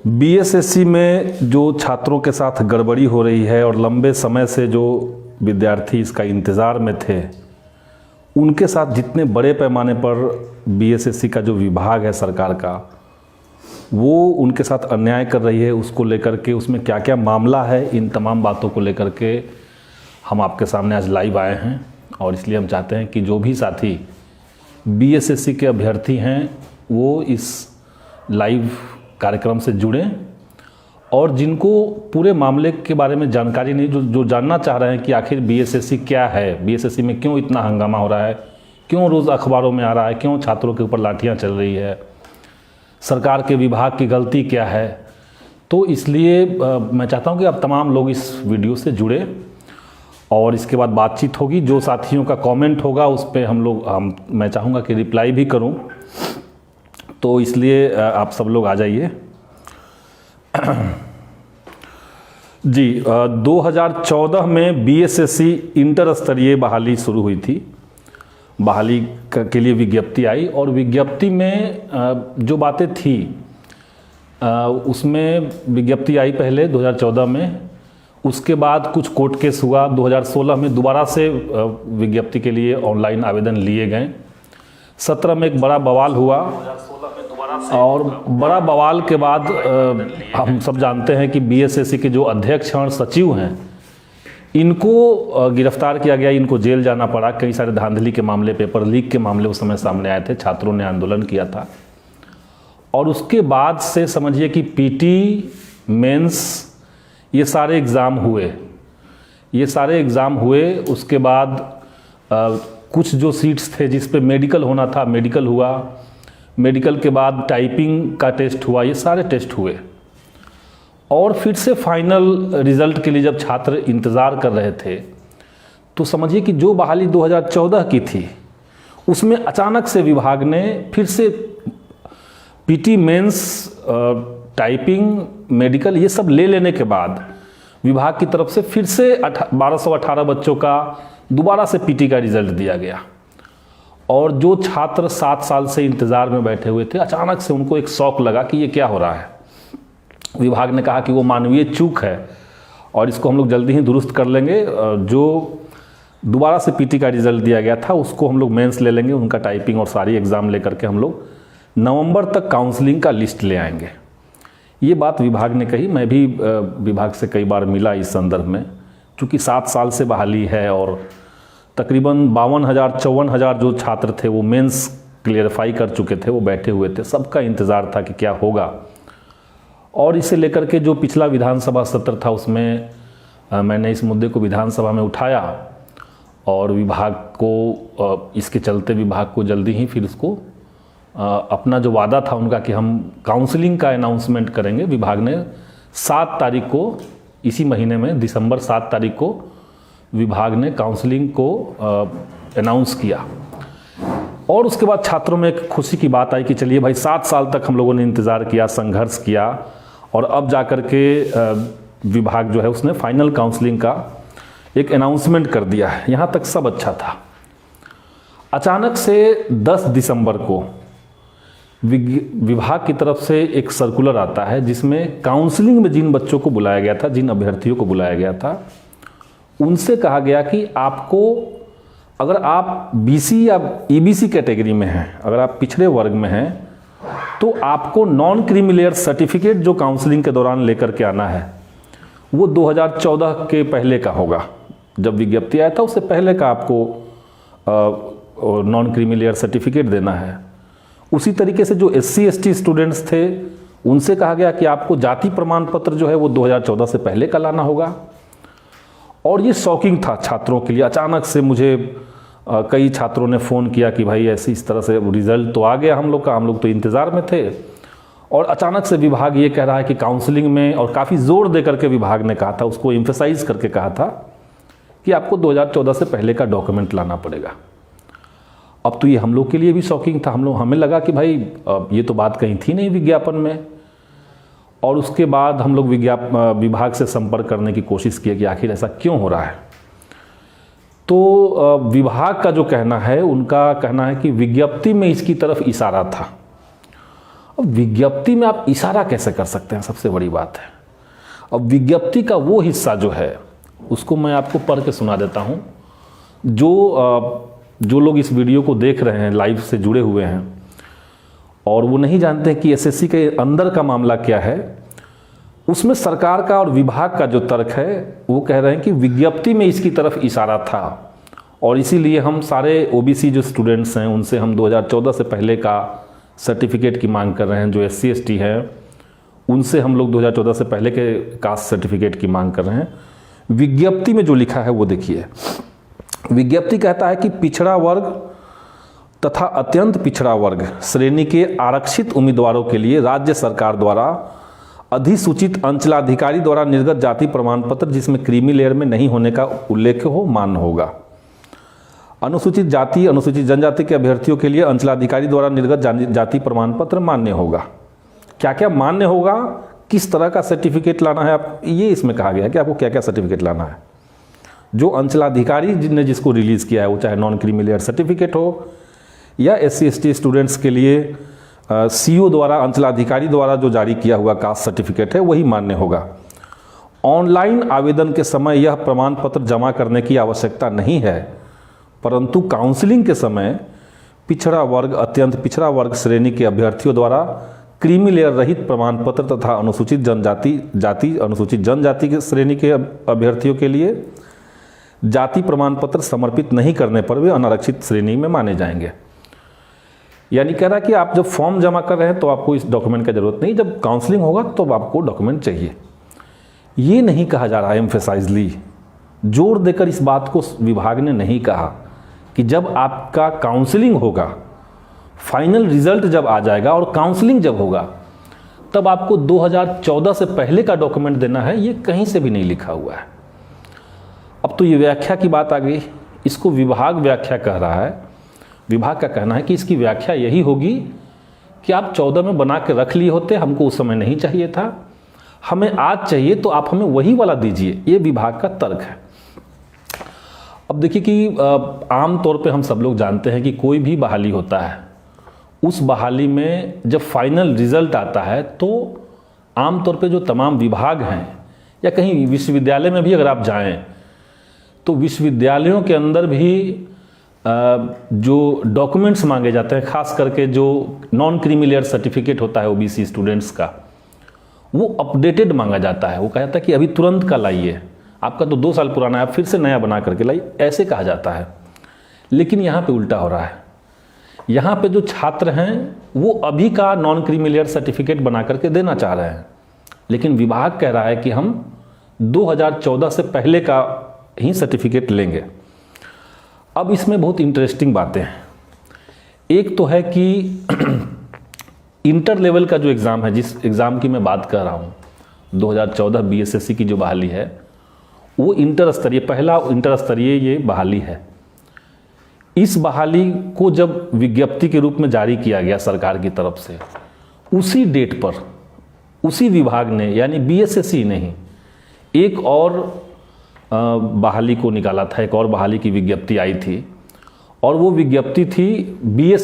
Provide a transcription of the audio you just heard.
BSSC में जो छात्रों के साथ गड़बड़ी हो रही है और लंबे समय से जो विद्यार्थी इसका इंतज़ार में थे, उनके साथ जितने बड़े पैमाने पर बीएसएससी का जो विभाग है सरकार का, वो उनके साथ अन्याय कर रही है, उसको लेकर के उसमें क्या क्या मामला है, इन तमाम बातों को लेकर के हम आपके सामने आज लाइव आए हैं। और इसलिए हम चाहते हैं कि जो भी साथी बीएसएससी के अभ्यर्थी हैं वो इस लाइव कार्यक्रम से जुड़ें, और जिनको पूरे मामले के बारे में जानकारी नहीं, जो जानना चाह रहे हैं कि आखिर बीएसएससी क्या है, बीएसएससी में क्यों इतना हंगामा हो रहा है, क्यों रोज़ अखबारों में आ रहा है, क्यों छात्रों के ऊपर लाठियां चल रही है, सरकार के विभाग की गलती क्या है, तो इसलिए मैं चाहता हूं कि आप तमाम लोग इस वीडियो से जुड़े और इसके बाद बातचीत होगी। जो साथियों का कमेंट होगा उस पर मैं चाहूँगा कि रिप्लाई भी करूं, तो इसलिए आप सब लोग आ जाइए। जी, 2014 में बीएसएससी इंटर स्तरीय बहाली शुरू हुई थी। बहाली के लिए विज्ञप्ति आई और विज्ञप्ति में जो बातें थी उसमें विज्ञप्ति आई पहले 2014 में, उसके बाद कुछ कोर्ट केस हुआ। 2016 में दोबारा से विज्ञप्ति के लिए ऑनलाइन आवेदन लिए गए। 17 में एक बड़ा बवाल हुआ और बड़ा बवाल के बाद हम सब जानते हैं कि बीएसएससी के जो अध्यक्ष और सचिव हैं, इनको गिरफ्तार किया गया, इनको जेल जाना पड़ा। कई सारे धांधली के मामले, पेपर लीक के मामले उस समय सामने आए थे, छात्रों ने आंदोलन किया था। और उसके बाद से समझिए कि पीटी, मेंस, ये सारे एग्ज़ाम हुए। उसके बाद कुछ जो सीट्स थे जिस पे मेडिकल होना था, मेडिकल हुआ। मेडिकल के बाद टाइपिंग का टेस्ट हुआ, ये सारे टेस्ट हुए। और फिर से फाइनल रिजल्ट के लिए जब छात्र इंतज़ार कर रहे थे, तो समझिए कि जो बहाली 2014 की थी उसमें अचानक से विभाग ने फिर से पीटी, मेंस, टाइपिंग, मेडिकल ये सब ले लेने के बाद विभाग की तरफ से फिर से 1218 बच्चों का दोबारा से पीटी का रिजल्ट दिया गया। और जो छात्र 7 साल से इंतज़ार में बैठे हुए थे, अचानक से उनको एक शौक लगा कि ये क्या हो रहा है। विभाग ने कहा कि वो मानवीय चूक है और इसको हम लोग जल्दी ही दुरुस्त कर लेंगे। जो दोबारा से पीटी का रिजल्ट दिया गया था उसको हम लोग मेंस ले लेंगे, उनका टाइपिंग और सारी एग्ज़ाम लेकर के हम लोग नवंबर तक काउंसलिंग का लिस्ट ले आएंगे। ये बात विभाग ने कही। मैं भी विभाग से कई बार मिला इस संदर्भ में, चूँकि 7 साल से बहाली है और तकरीबन 52,000-54,000 जो छात्र थे वो मेंस क्लियरफाई कर चुके थे, वो बैठे हुए थे। सबका इंतज़ार था कि क्या होगा। और इसे लेकर के जो पिछला विधानसभा सत्र था उसमें मैंने इस मुद्दे को विधानसभा में उठाया और विभाग को इसके चलते विभाग को जल्दी ही फिर उसको अपना जो वादा था उनका कि हम काउंसलिंग का अनाउंसमेंट करेंगे, विभाग ने 7 तारीख को, इसी महीने में दिसंबर 7 तारीख को विभाग ने काउंसलिंग को अनाउंस किया। और उसके बाद छात्रों में एक खुशी की बात आई कि चलिए भाई 7 साल तक हम लोगों ने इंतज़ार किया, संघर्ष किया और अब जा कर के विभाग जो है उसने फाइनल काउंसलिंग का एक अनाउंसमेंट कर दिया है। यहाँ तक सब अच्छा था। अचानक से 10 दिसंबर को विभाग की तरफ से एक सर्कुलर आता है जिसमें काउंसलिंग में जिन बच्चों को बुलाया गया था, जिन अभ्यर्थियों को बुलाया गया था, उनसे कहा गया कि आपको, अगर आप बीसी या ईबीसी कैटेगरी में हैं, अगर आप पिछड़े वर्ग में हैं, तो आपको नॉन क्रीमी लेयर सर्टिफिकेट जो काउंसलिंग के दौरान लेकर के आना है वो 2014 के पहले का होगा। जब विज्ञप्ति आया था उससे पहले का आपको नॉन क्रीमी लेयर सर्टिफिकेट देना है। उसी तरीके से जो SC ST स्टूडेंट्स थे उनसे कहा गया कि आपको जाति प्रमाण पत्र जो है वो 2014 से पहले का लाना होगा। और ये शॉकिंग था छात्रों के लिए। अचानक से मुझे कई छात्रों ने फ़ोन किया कि भाई ऐसे इस तरह से रिज़ल्ट तो आ गया हम लोग का, हम लोग तो इंतज़ार में थे और अचानक से विभाग ये कह रहा है कि काउंसलिंग में, और काफ़ी ज़ोर दे करके विभाग ने कहा था, उसको एम्फेसाइज करके कहा था कि आपको 2014 से पहले का डॉक्यूमेंट लाना पड़ेगा। अब तो ये हम लोग के लिए भी शॉकिंग था। हमें लगा कि भाई ये तो बात कहीं थी नहीं विज्ञापन में। और उसके बाद हम लोग विभाग से संपर्क करने की कोशिश किए कि आखिर ऐसा क्यों हो रहा है। तो विभाग का जो कहना है, उनका कहना है कि विज्ञप्ति में इसकी तरफ इशारा था। अब विज्ञप्ति में आप इशारा कैसे कर सकते हैं, सबसे बड़ी बात है। अब विज्ञप्ति का वो हिस्सा जो है उसको मैं आपको पढ़ के सुना देता हूँ। जो लोग इस वीडियो को देख रहे हैं, लाइव से जुड़े हुए हैं और वो नहीं जानते हैं कि एसएससी के अंदर का मामला क्या है, उसमें सरकार का और विभाग का जो तर्क है वो कह रहे हैं कि विज्ञप्ति में इसकी तरफ इशारा था और इसीलिए हम सारे ओबीसी जो स्टूडेंट्स हैं उनसे हम 2014 से पहले का सर्टिफिकेट की मांग कर रहे हैं। जो SC ST हैं उनसे हम लोग 2014 से पहले के कास्ट सर्टिफिकेट की मांग कर रहे हैं। विज्ञप्ति में जो लिखा है वो देखिए। विज्ञप्ति कहता है कि पिछड़ा वर्ग तथा अत्यंत पिछड़ा वर्ग श्रेणी के आरक्षित उम्मीदवारों के लिए राज्य सरकार द्वारा अधिसूचित अंचलाधिकारी द्वारा निर्गत जाति प्रमाण पत्र जिसमें क्रीमी लेयर में नहीं होने का उल्लेख हो मान्य होगा। अनुसूचित जाति अनुसूचित जनजाति के अभ्यर्थियों के लिए अंचलाधिकारी द्वारा निर्गत जाति प्रमाण पत्र मान्य होगा। क्या क्या मान्य होगा, किस तरह का सर्टिफिकेट लाना है, आप ये इसमें कहा गया है कि आपको क्या क्या सर्टिफिकेट लाना है। जो अंचलाधिकारी ने जिसको रिलीज़ किया है वो चाहे नॉन क्रीमी लेयर सर्टिफिकेट हो या SC ST स्टूडेंट्स के लिए CO द्वारा अंचलाधिकारी द्वारा जो जारी किया हुआ कास्ट सर्टिफिकेट है वही मान्य होगा। ऑनलाइन आवेदन के समय यह प्रमाण पत्र जमा करने की आवश्यकता नहीं है, परंतु काउंसलिंग के समय पिछड़ा वर्ग अत्यंत पिछड़ा वर्ग श्रेणी के अभ्यर्थियों द्वारा क्रीमी लेयर रहित प्रमाण पत्र तथा अनुसूचित अनुसूचित जनजाति के श्रेणी के अभ्यर्थियों के लिए जाति प्रमाण पत्र समर्पित नहीं करने पर वे अनारक्षित श्रेणी में माने जाएंगे। यानी कह रहा है कि आप जब फॉर्म जमा कर रहे हैं तो आपको इस डॉक्यूमेंट की जरूरत नहीं, जब काउंसलिंग होगा तो आपको डॉक्यूमेंट चाहिए। ये नहीं कहा जा रहा है, एम्फेसाइजली जोर देकर इस बात को विभाग ने नहीं कहा कि जब आपका काउंसलिंग होगा, फाइनल रिजल्ट जब आ जाएगा और काउंसलिंग जब होगा तब आपको 2014 से पहले का डॉक्यूमेंट देना है। ये कहीं से भी नहीं लिखा हुआ है। अब तो ये व्याख्या की बात आ गई, इसको विभाग व्याख्या कह रहा है। विभाग का कहना है कि इसकी व्याख्या यही होगी कि आप 14 में बना के रख लिए होते, हमको उस समय नहीं चाहिए था, हमें आज चाहिए तो आप हमें वही वाला दीजिए। ये विभाग का तर्क है। अब देखिए कि आम तौर पे हम सब लोग जानते हैं कि कोई भी बहाली होता है, उस बहाली में जब फाइनल रिजल्ट आता है तो आमतौर पे जो तमाम विभाग हैं या कहीं विश्वविद्यालय में भी अगर आप जाएं तो विश्वविद्यालयों के अंदर भी जो डॉक्यूमेंट्स मांगे जाते हैं, खास करके जो नॉन क्रीमी लेयर सर्टिफिकेट होता है ओबीसी स्टूडेंट्स का, वो अपडेटेड मांगा जाता है। वो कहा जाता है कि अभी तुरंत का लाइए, आपका तो 2 साल पुराना है, आप फिर से नया बना करके लाइए, ऐसे कहा जाता है। लेकिन यहाँ पे उल्टा हो रहा है। यहाँ पे जो छात्र हैं वो अभी का नॉन क्रीमी लेयर सर्टिफिकेट बना करके देना चाह रहे हैं, लेकिन विभाग कह रहा है कि हम 2014 से पहले का ही सर्टिफिकेट लेंगे। अब इसमें बहुत इंटरेस्टिंग बातें हैं। एक तो है कि इंटर लेवल का जो एग्ज़ाम है, जिस एग्ज़ाम की मैं बात कर रहा हूँ, 2014 BSSC की जो बहाली है, वो इंटर स्तरीय, पहला इंटर स्तरीय ये बहाली है। इस बहाली को जब विज्ञप्ति के रूप में जारी किया गया सरकार की तरफ से, उसी डेट पर उसी विभाग ने, यानी BSSC नहीं, एक और बहाली को निकाला था। एक और बहाली की विज्ञप्ति आई थी और वो विज्ञप्ति थी BSSC